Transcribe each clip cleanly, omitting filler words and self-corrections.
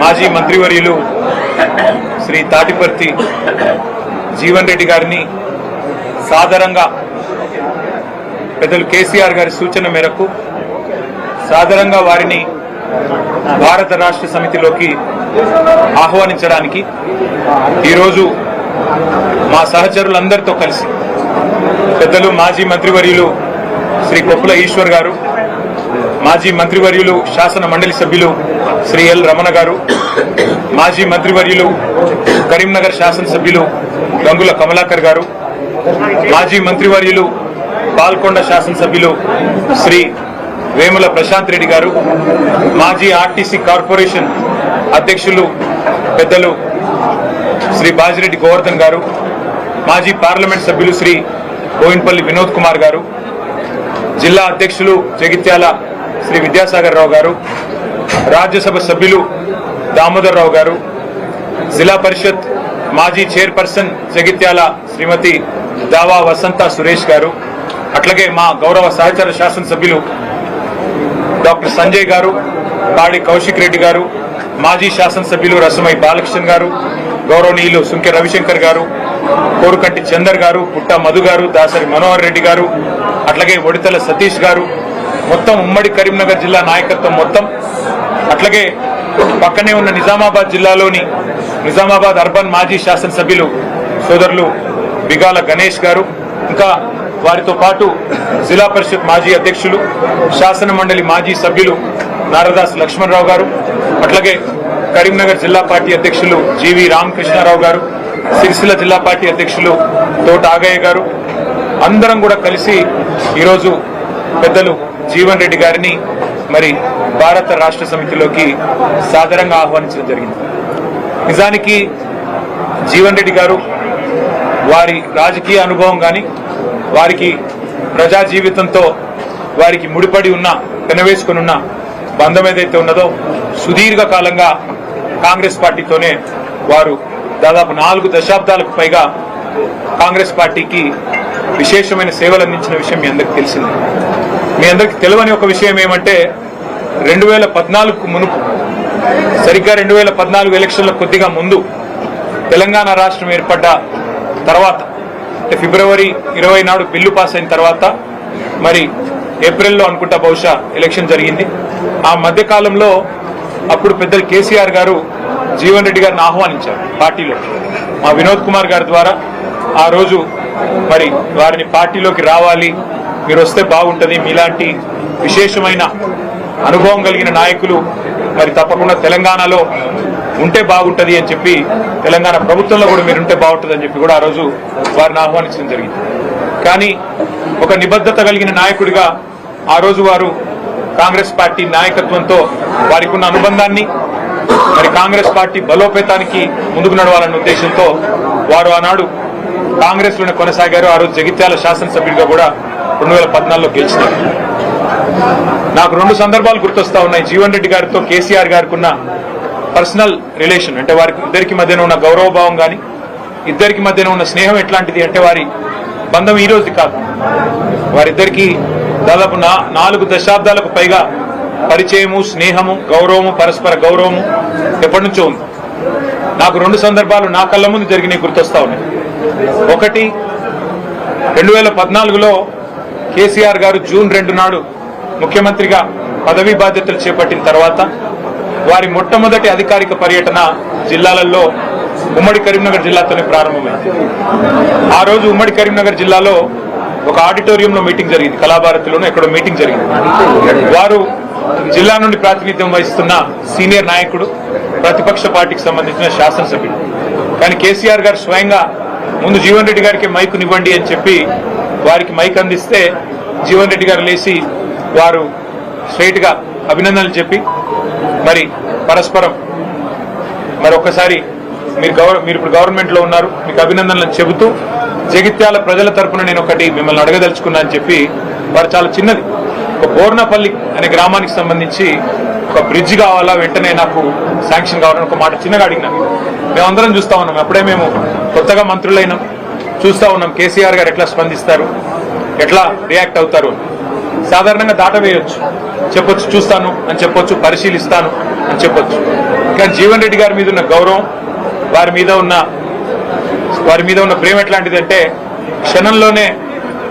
మాజీ మంత్రివర్యులు శ్రీ తాటిపర్తి జీవన్ రెడ్డి గారిని సాదరంగా పెద్దలు కేసీఆర్ గారి సూచన మేరకు సాదరంగా వారిని భారత రాష్ట్ర సమితిలోకి ఆహ్వానించడానికి ఈరోజు మా సహచరులందరితో కలిసి పెద్దలు మాజీ మంత్రివర్యులు శ్రీ కొప్పుల ఈశ్వర్ గారు, మాజీ మంత్రివర్యులు శాసన మండలి సభ్యులు శ్రీ ఎల్ రమణ గారు, మాజీ మంత్రివర్యులు కరీంనగర్ శాసనసభ్యులు గంగుల కమలాకర్ గారు, మాజీ మంత్రివర్యులు పాల్కొండ శాసనసభ్యులు శ్రీ వేముల ప్రశాంత్ రెడ్డి గారు, మాజీ ఆర్టీసీ కార్పొరేషన్ అధ్యక్షులు పెద్దలు శ్రీ బాజిరెడ్డి గోవర్ధన్ గారు, మాజీ పార్లమెంట్ సభ్యులు శ్రీ బోయిన్పల్లి వినోద్ కుమార్ గారు, జిల్లా అధ్యక్షులు జగిత్యాల శ్రీ విద్యాసాగర్ రావు గారు, రాజ్యసభ సభ్యులు దామోదర్ రావు గారు, జిల్లా పరిషత్ మాజీ చైర్పర్సన్ జగిత్యాల శ్రీమతి దావా వసంత సురేష్ గారు, అట్లాగే మా గౌరవ సహచర శాసనసభ్యులు డాక్టర్ సంజయ్ గారు, పాడి కౌశిక్ రెడ్డి గారు, మాజీ శాసనసభ్యులు రసమై బాలకృష్ణ గారు, గౌరవనీయులు సుంకె రవిశంకర్ గారు, కోరుకంటి చందర్ గారు, పుట్ట మధు గారు, దాసరి మనోహర్ రెడ్డి గారు, అట్లాగే ఒడితల సతీష్ గారు, మొత్తం ఉమ్మడి కరీంనగర్ జిల్లా నాయకత్వం మొత్తం, అట్లాగే పక్కనే ఉన్న నిజామాబాద్ జిల్లాలోని నిజామాబాద్ అర్బన్ మాజీ శాసనసభ్యులు సోదరులు బిగాల గణేష్ గారు, ఇంకా వారితో పాటు జిల్లా పరిషత్ మాజీ అధ్యక్షులు శాసన మండలి మాజీ సభ్యులు నారదాస్ లక్ష్మణరావు గారు, అట్లాగే కరీంనగర్ జిల్లా పార్టీ అధ్యక్షులు జీవి రామకృష్ణారావు గారు, సిరిసిల్ల జిల్లా పార్టీ అధ్యక్షులు తోట ఆగయ్య గారు, అందరం కూడా కలిసి ఈరోజు పెద్దలు జీవన్ రెడ్డి గారిని మరి భారత రాష్ట్ర సమితిలోకి సాదరంగా ఆహ్వానించడం జరిగింది. నిజానికి జీవన్ రెడ్డి గారు వారి రాజకీయ అనుభవం కానీ వారికి ప్రజా జీవితంతో వారికి ముడిపడి ఉన్న పెనవేసుకుని ఉన్న బంధం ఏదైతే ఉన్నదో సుదీర్ఘ కాలంగా కాంగ్రెస్ పార్టీతోనే వారు దాదాపు 4 దశాబ్దాలకు పైగా కాంగ్రెస్ పార్టీకి విశేషమైన సేవలు అందించిన విషయం మీ అందరికీ తెలిసింది. మీ అందరికీ తెలియని ఒక విషయం ఏమంటే 2014కు మునుపు సరిగ్గా 2014 ఎలక్షన్ల కొద్దిగా ముందు తెలంగాణ రాష్ట్రం ఏర్పడ్డ తర్వాత అంటే ఫిబ్రవరి 20 నాడు బిల్లు పాస్ అయిన తర్వాత మరి ఏప్రిల్లో అనుకుంటా బహుశా ఎలక్షన్ జరిగింది. ఆ మధ్య కాలంలో అప్పుడు పెద్దలు కేసీఆర్ గారు జీవన్ రెడ్డి గారిని ఆహ్వానించారు పార్టీలో. మా వినోద్ కుమార్ గారి ద్వారా ఆ రోజు మరి వారిని పార్టీలోకి రావాలి, మీరు వస్తే బాగుంటుంది, మీలాంటి విశేషమైన అనుభవం కలిగిన నాయకులు మరి తప్పకుండా తెలంగాణలో ఉంటే బాగుంటుంది అని చెప్పి, తెలంగాణ ప్రభుత్వంలో కూడా మీరు ఉంటే బాగుంటుంది అని చెప్పి కూడా ఆ రోజు వారిని ఆహ్వానించడం జరిగింది. కానీ ఒక నిబద్ధత కలిగిన నాయకుడిగా ఆ రోజు వారు కాంగ్రెస్ పార్టీ నాయకత్వంతో వారికి ఉన్న అనుబంధాన్ని మరి కాంగ్రెస్ పార్టీ బలోపేతానికి ముందుకు నడవాలన్న ఉద్దేశంతో వారు ఆనాడు కాంగ్రెస్ లోనే కొనసాగారు. ఆ రోజు జగిత్యాల శాసనసభ్యుడిగా కూడా 2014లో గెలిచినారు. నాకు 2 సందర్భాలు గుర్తొస్తా ఉన్నాయి. జీవన్ రెడ్డి గారితో కేసీఆర్ గారికి ఉన్న పర్సనల్ రిలేషన్ అంటే వారికి ఇద్దరికి మధ్యన ఉన్న గౌరవభావం కానీ ఇద్దరికి మధ్యన ఉన్న స్నేహం ఎట్లాంటిది అంటే వారి బంధం ఈ రోజు కాదు, వారిద్దరికి దాదాపు 4 దశాబ్దాలకు పైగా పరిచయము, స్నేహము, గౌరవము, పరస్పర గౌరవము ఎప్పటి నుంచో ఉంది. నాకు 2 సందర్భాలు నా కళ్ళ ముందు జరిగినాయి గుర్తొస్తా ఉన్నాయి. ఒకటి 2014లో కేసీఆర్ గారు జూన్ 2 నాడు ముఖ్యమంత్రిగా పదవీ బాధ్యతలు చేపట్టిన తర్వాత వారి మొట్టమొదటి అధికారిక పర్యటన జిల్లాలలో ఉమ్మడి కరీంనగర్ జిల్లాతోనే ప్రారంభమైంది. ఆ రోజు ఉమ్మడి కరీంనగర్ జిల్లాలో ఒక ఆడిటోరియంలో మీటింగ్ జరిగింది, కళాభారతిలోనూ ఎక్కడో మీటింగ్ జరిగింది. వారు జిల్లా నుండి ప్రాతినిధ్యం వహిస్తున్న సీనియర్ నాయకుడు, ప్రతిపక్ష పార్టీకి సంబంధించిన శాసనసభ్యుడు. కానీ కేసీఆర్ గారు స్వయంగా ముందు జీవన్ రెడ్డి గారికి మైకునివ్వండి అని చెప్పి వారికి మైక్ అందిస్తే జీవన్ రెడ్డి గారు లేచి వారు స్ట్రైట్ గా అభినందనలు చెప్పి మరి పరస్పరం మరొకసారి మీరు ఇప్పుడు గవర్నమెంట్ లో ఉన్నారు, మీకు అభినందనలు చెబుతూ జగిత్యాల ప్రజల తరపున నేను ఒకటి మిమ్మల్ని అడగదలుచుకున్నా అని చెప్పి వారు చాలా చిన్నది ఒక బోర్నపల్లి అనే గ్రామానికి సంబంధించి ఒక బ్రిడ్జ్ కావాలా, వెంటనే నాకు శాంక్షన్ కావాలని ఒక మాట చిన్నగా అడిగినా. మేమందరం చూస్తా ఉన్నాం, అప్పుడే మేము కొత్తగా మంత్రులైనాం, చూస్తా ఉన్నాం కేసీఆర్ గారు ఎట్లా స్పందిస్తారు, ఎట్లా రియాక్ట్ అవుతారు. సాధారణంగా దాటవేయొచ్చు, చెప్పొచ్చు చూస్తాను అని చెప్పొచ్చు, పరిశీలిస్తాను అని చెప్పొచ్చు. కానీ జీవన్ రెడ్డి గారి మీద ఉన్న గౌరవం, వారి మీద ఉన్న ప్రేమ ఎట్లాంటిదంటే క్షణంలోనే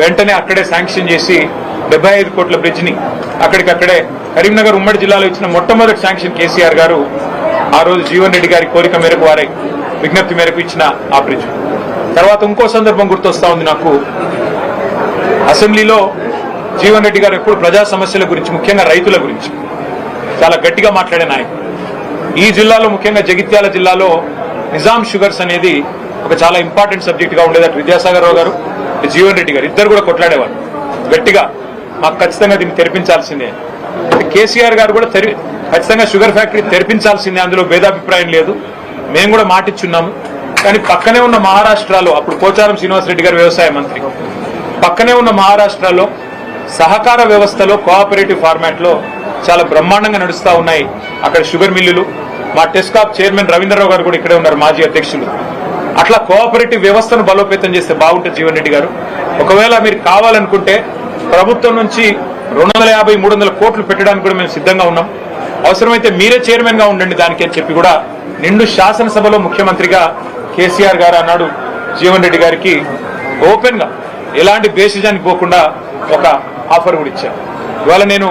వెంటనే అక్కడే శాంక్షన్ చేసి 75 కోట్ల బ్రిడ్జిని అక్కడికక్కడే కరీంనగర్ ఉమ్మడి జిల్లాలో ఇచ్చిన మొట్టమొదటి శాంక్షన్ కేసీఆర్ గారు ఆ రోజు జీవన్ రెడ్డి గారి కోరిక మేరకు, వారి విజ్ఞప్తి మేరకు ఇచ్చిన ఆ బ్రిడ్జ్. తర్వాత ఇంకో సందర్భం గుర్తొస్తా ఉంది నాకు. అసెంబ్లీలో జీవన్ రెడ్డి గారు ఎప్పుడు ప్రజా సమస్యల గురించి, ముఖ్యంగా రైతుల గురించి చాలా గట్టిగా మాట్లాడే నాయకుడు. ఈ జిల్లాలో, ముఖ్యంగా జగిత్యాల జిల్లాలో నిజాం షుగర్స్ అనేది ఒక చాలా ఇంపార్టెంట్ సబ్జెక్ట్ గా ఉండేది. అటు విద్యాసాగర్ రావు గారు, జీవన్ రెడ్డి గారు ఇద్దరు కూడా కొట్లాడేవారు గట్టిగా, మాకు ఖచ్చితంగా దీన్ని తెరిపించాల్సిందే. కేసీఆర్ గారు కూడా ఖచ్చితంగా షుగర్ ఫ్యాక్టరీ తెరిపించాల్సిందే, అందులో భేదాభిప్రాయం లేదు, మేము కూడా మాటిచ్చున్నాము. కానీ పక్కనే ఉన్న మహారాష్ట్రలో, అప్పుడు పోచారం శ్రీనివాసరెడ్డి గారు వ్యవసాయ మంత్రి, పక్కనే ఉన్న మహారాష్ట్రలో సహకార వ్యవస్థలో కోఆపరేటివ్ ఫార్మాట్ లో చాలా బ్రహ్మాండంగా నడుస్తా ఉన్నాయి అక్కడ షుగర్ మిల్లులు. మా టెస్కాప్ చైర్మన్ రవీంద్రరావు గారు కూడా ఇక్కడే ఉన్నారు, మాజీ అధ్యక్షులు. అట్లా కోఆపరేటివ్ వ్యవస్థను బలోపేతం చేస్తే బాగుంటుంది జీవన్ రెడ్డి గారు. ఒకవేళ మీరు కావాలనుకుంటే ప్రభుత్వం నుంచి 250-300 కోట్లు పెట్టడానికి కూడా మేము సిద్ధంగా ఉన్నాం. అవసరమైతే మీరే చైర్మన్ గా ఉండండి దానికి అని చెప్పి కూడా నిండు శాసనసభలో ముఖ్యమంత్రిగా కేసీఆర్ గారు అన్నాడు జీవన్ రెడ్డి గారికి ఓపెన్ గా, ఎలాంటి బేసిజానికి పోకుండా ఒక ఆఫర్ కూడా ఇచ్చారు. ఇవాళ నేను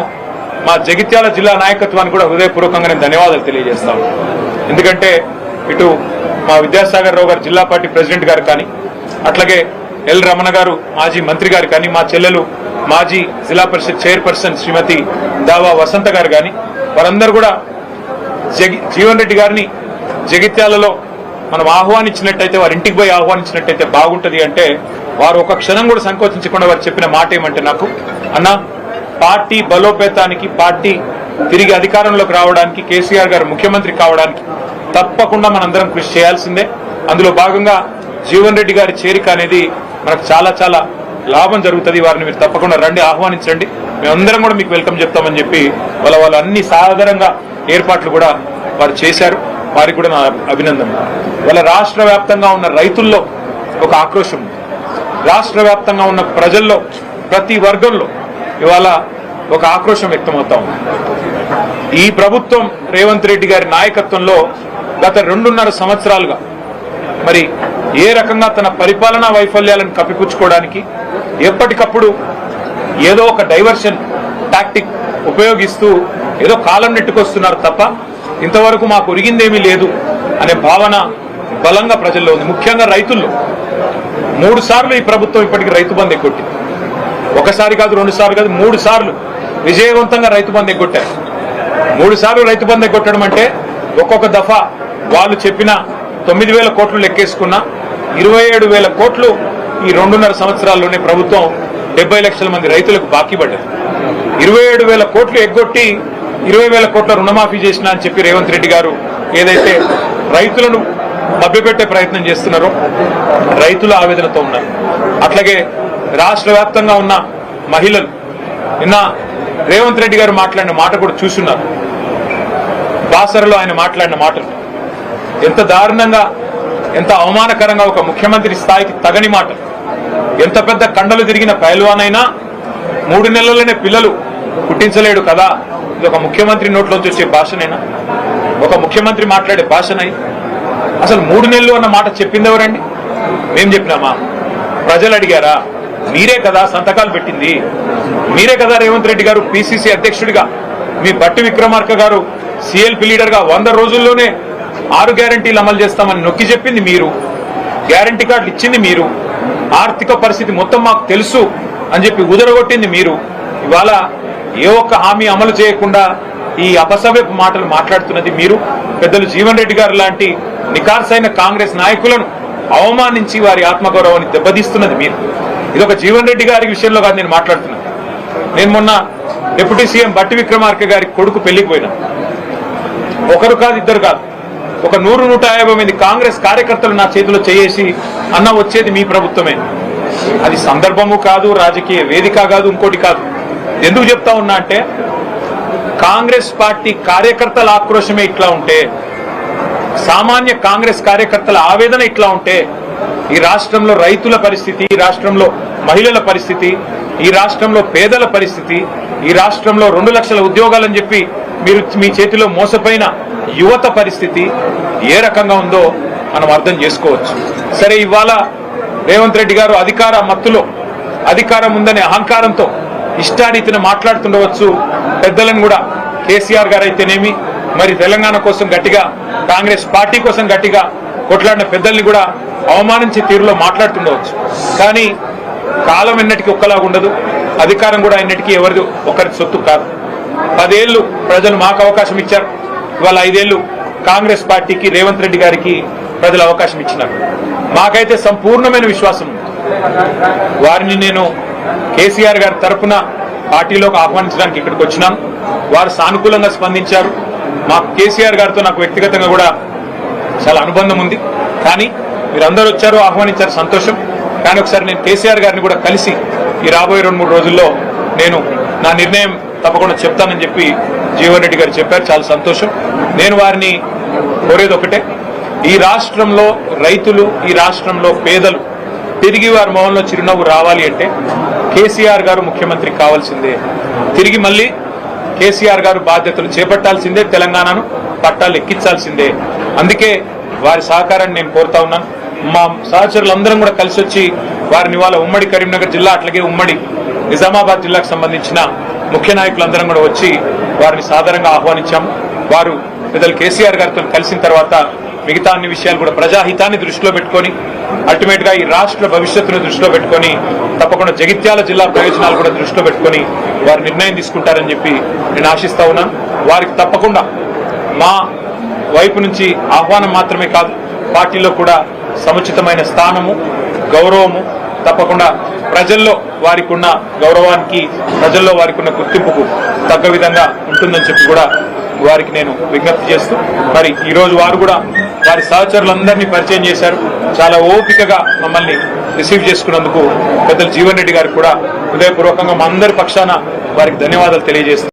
మా జగిత్యాల జిల్లా నాయకత్వానికి కూడా హృదయపూర్వకంగా నేను ధన్యవాదాలు తెలియజేస్తాను. ఎందుకంటే ఇటు మా విద్యాసాగర్ రావు గారు జిల్లా పార్టీ ప్రెసిడెంట్ గారు కానీ, అట్లాగే ఎల్ రమణ గారు మాజీ మంత్రి గారు కానీ, మా చెల్లెలు మాజీ జిల్లా పరిషత్ చైర్పర్సన్ శ్రీమతి దావా వసంత గారు కానీ, వారందరూ కూడా జీవన్ రెడ్డి గారిని జగిత్యాలలో మనం ఆహ్వానించినట్టయితే, వారి ఇంటికి పోయి ఆహ్వానించినట్టయితే బాగుంటది అంటే, వారు ఒక క్షణం కూడా సంకోచించకుండా వారు చెప్పిన మాట ఏమంటే నాకు, అన్నా పార్టీ బలోపేతానికి, పార్టీ తిరిగి అధికారంలోకి రావడానికి, కేసీఆర్ గారు ముఖ్యమంత్రి కావడానికి తప్పకుండా మనందరం కృషి చేయాల్సిందే. అందులో భాగంగా జీవన్ రెడ్డి గారి చేరిక అనేది మనకు చాలా చాలా లాభం జరుగుతుంది. వారిని మీరు తప్పకుండా రండి, ఆహ్వానించండి, మేమందరం కూడా మీకు వెల్కమ్ చెప్తామని చెప్పి వాళ్ళు అన్ని సాధారణంగా ఏర్పాట్లు కూడా వారు చేశారు. వారికి కూడా నా అభినందనలు. వాళ్ళ రాష్ట్ర వ్యాప్తంగా ఉన్న రైతుల్లో ఒక ఆక్రోశం ఉంది, రాష్ట్ర వ్యాప్తంగా ఉన్న ప్రజల్లో ప్రతి వర్గంలో ఇవాళ ఒక ఆక్రోశం వ్యక్తమవుతా ఉంది. ఈ ప్రభుత్వం రేవంత్ రెడ్డి గారి నాయకత్వంలో గత 2.5 సంవత్సరాలుగా మరి ఏ రకంగా తన పరిపాలనా వైఫల్యాలను కప్పిపుచ్చుకోవడానికి ఎప్పటికప్పుడు ఏదో ఒక డైవర్షన్ టాక్టిక్ ఉపయోగిస్తూ ఏదో కాలం నెట్టుకొస్తున్నారు తప్ప ఇంతవరకు మాకు ఒరిగిందేమీ లేదు అనే భావన బలంగా ప్రజల్లో ఉంది. ముఖ్యంగా రైతుల్లో 3 సార్లు ఈ ప్రభుత్వం ఇప్పటికీ రైతు బంధు ఎగ్గొట్టింది. ఒకసారి కాదు, 2 సార్లు కాదు, 3 సార్లు విజయవంతంగా రైతు బంధు ఎగ్గొట్టారు. 3 సార్లు రైతు బంధు ఎగ్గొట్టడం అంటే ఒక్కొక్క దఫా వాళ్ళు చెప్పిన 9,000 కోట్లు లెక్కేసుకున్న 27,000 కోట్లు ఈ 2.5 సంవత్సరాల్లోనే ప్రభుత్వం 70 లక్షల మంది రైతులకు బాకీ పడ్డది. 27,000 కోట్లు ఎగ్గొట్టి 20,000 కోట్ల రుణమాఫీ చేసిన అని చెప్పి రేవంత్ రెడ్డి గారు ఏదైతే రైతులను మభ్యపెట్టే ప్రయత్నం చేస్తున్నారో రైతుల ఆవేదనతో ఉన్నారు. అట్లాగే రాష్ట్ర వ్యాప్తంగా ఉన్న మహిళలు నిన్న రేవంత్ రెడ్డి గారు మాట్లాడిన మాట కూడా చూస్తున్నారు. బాసరలో ఆయన మాట్లాడిన మాటలు ఎంత దారుణంగా, ఎంత అవమానకరంగా, ఒక ముఖ్యమంత్రి స్థాయికి తగని మాట. ఎంత పెద్ద కండలు తిరిగిన పైల్వానైనా 3 నెలల్లోనే పిల్లలు పుట్టించలేడు కదా, ఇది ఒక ముఖ్యమంత్రి నోట్లోంచి వచ్చే భాషనైనా, ఒక ముఖ్యమంత్రి మాట్లాడే భాషనై? అసలు 3 నెలలు అన్న మాట చెప్పింది ఎవరండి? మేం చెప్పినామా? ప్రజలు అడిగారా? మీరే కదా సంతకాలు పెట్టింది, మీరే కదా రేవంత్ రెడ్డి గారు పిసిసి అధ్యక్షుడిగా, మీ బట్టి విక్రమార్క గారు సిఎల్పి లీడర్ గా 100 రోజుల్లోనే 6 గ్యారంటీలు అమలు చేస్తామని నొక్కి చెప్పింది మీరు, గ్యారంటీ కార్డులు ఇచ్చింది మీరు, ఆర్థిక పరిస్థితి మొత్తం మాకు తెలుసు అని చెప్పి ఉదరగొట్టింది మీరు. ఇవాళ ఏ ఒక్క హామీ అమలు చేయకుండా ఈ అపసవ్యపు మాటలు మాట్లాడుతున్నది మీరు. పెద్దలు జీవన్ రెడ్డి గారు లాంటి నికార్సైన కాంగ్రెస్ నాయకులను అవమానించి వారి ఆత్మగౌరవాన్ని దెబ్బతీస్తున్నది మీరు. ఇది ఒక జీవన్ రెడ్డి గారి విషయంలో కాదు నేను మాట్లాడుతున్నాను. నేను మొన్న డిప్యూటీ సీఎం బట్టి విక్రమార్క గారి కొడుకు పెళ్లికి పోయినా. ఒకరు కాదు, ఇద్దరు కాదు, ఒక 100-150 మంది కాంగ్రెస్ కార్యకర్తలు నా చేతిలో చేసి అన్న వచ్చేది మీ ప్రభుత్వమే. అది సందర్భము కాదు, రాజకీయ వేదిక కాదు, ఇంకోటి కాదు. ఎందుకు చెప్తా ఉన్నా అంటే కాంగ్రెస్ పార్టీ కార్యకర్తల ఆక్రోశమే ఇట్లా ఉంటే, సామాన్య కాంగ్రెస్ కార్యకర్తల ఆవేదన ఇట్లా ఉంటే, ఈ రాష్ట్రంలో రైతుల పరిస్థితి, ఈ రాష్ట్రంలో మహిళల పరిస్థితి, ఈ రాష్ట్రంలో పేదల పరిస్థితి, ఈ రాష్ట్రంలో 2 లక్షల ఉద్యోగాలని చెప్పి మీరు మీ చేతిలో మోసపోయిన యువత పరిస్థితి ఏ రకంగా ఉందో మనం అర్థం చేసుకోవచ్చు. సరే, ఇవాళ రేవంత్ రెడ్డి గారు అధికార మత్తులో, అధికారం ఉందనే అహంకారంతో ఇష్టారీతిన మాట్లాడుతుండవచ్చు. పెద్దలను కూడా కేసీఆర్ గారు అయితేనేమి, మరి తెలంగాణ కోసం గట్టిగా, కాంగ్రెస్ పార్టీ కోసం గట్టిగా కొట్లాడిన పెద్దల్ని కూడా అవమానించే తీరులో మాట్లాడుతుండవచ్చు. కానీ కాలం ఎన్నటికీ ఒక్కలాగా ఉండదు, అధికారం కూడా ఎన్నటికీ ఎవరిది ఒకరి సొత్తు కాదు. 10 ఏళ్లు ప్రజలు మాకు అవకాశం ఇచ్చారు. ఇవాళ 5 ఏళ్లు కాంగ్రెస్ పార్టీకి, రేవంత్ రెడ్డి గారికి ప్రజలు అవకాశం ఇచ్చినారు. మాకైతే సంపూర్ణమైన విశ్వాసం ఉంది. వారిని నేను కేసీఆర్ గారి తరఫున పార్టీలోకి ఆహ్వానించడానికి ఇక్కడికి వచ్చినాను. వారు సానుకూలంగా స్పందించారు. మా కేసీఆర్ గారితో నాకు వ్యక్తిగతంగా కూడా చాలా అనుబంధం ఉంది. కానీ మీరందరూ వచ్చారు, ఆహ్వానించారు, సంతోషం. కానీ ఒకసారి నేను కేసీఆర్ గారిని కూడా కలిసి ఈ రాబోయే 2-3 రోజుల్లో నేను నా నిర్ణయం తప్పకుండా చెప్తానని చెప్పి జీవన్ రెడ్డి గారు చెప్పారు. చాలా సంతోషం. నేను వారిని కోరేది ఒకటే, ఈ రాష్ట్రంలో రైతులు, ఈ రాష్ట్రంలో పేదలు తిరిగి వారి మొహంలో చిరునవ్వు రావాలి అంటే కేసీఆర్ గారు ముఖ్యమంత్రి కావాల్సిందే. తిరిగి మళ్ళీ కేసీఆర్ గారు బాధ్యతలు చేపట్టాల్సిందే, తెలంగాణను పట్టాలు ఎక్కించాల్సిందే. అందుకే వారి సహకారాన్ని నేను కోరుతా ఉన్నాను. మా సహచరులందరం కూడా కలిసి వచ్చి వారిని ఇవాళ ఉమ్మడి కరీంనగర్ జిల్లా, అట్లాగే ఉమ్మడి నిజామాబాద్ జిల్లాకు సంబంధించిన ముఖ్య నాయకులందరం కూడా వచ్చి వారిని సాదరంగా ఆహ్వానించాము. వారు పెద్దలు కేసీఆర్ గారితో కలిసిన తర్వాత మిగతా అన్ని విషయాలు కూడా ప్రజాహితాన్ని దృష్టిలో పెట్టుకొని, అల్టిమేట్ గా ఈ రాష్ట్ర భవిష్యత్తును దృష్టిలో పెట్టుకొని, తప్పకుండా జగిత్యాల జిల్లా ప్రయోజనాలు కూడా దృష్టిలో పెట్టుకొని వారు నిర్ణయం తీసుకుంటారని చెప్పి నేను ఆశిస్తా ఉన్నాను. వారికి తప్పకుండా మా వైపు నుంచి ఆహ్వానం మాత్రమే కాదు, పార్టీలో కూడా సముచితమైన స్థానము, గౌరవము తప్పకుండా ప్రజల్లో వారికి ఉన్న గౌరవానికి, ప్రజల్లో వారికి ఉన్న గుర్తింపుకు తగ్గ విధంగా ఉంటుందని చెప్పి కూడా వారికి నేను విజ్ఞప్తి చేస్తూ, మరి ఈ రోజు వారు కూడా వారి సహచరులందరినీ పరిచయం చేశారు. చాలా ఓపికగా మమ్మల్ని రిసీవ్ చేసుకున్నందుకు పెద్దలు జీవన్ రెడ్డి గారికి కూడా హృదయపూర్వకంగా మా అందరి పక్షాన వారికి ధన్యవాదాలు తెలియజేస్తారు.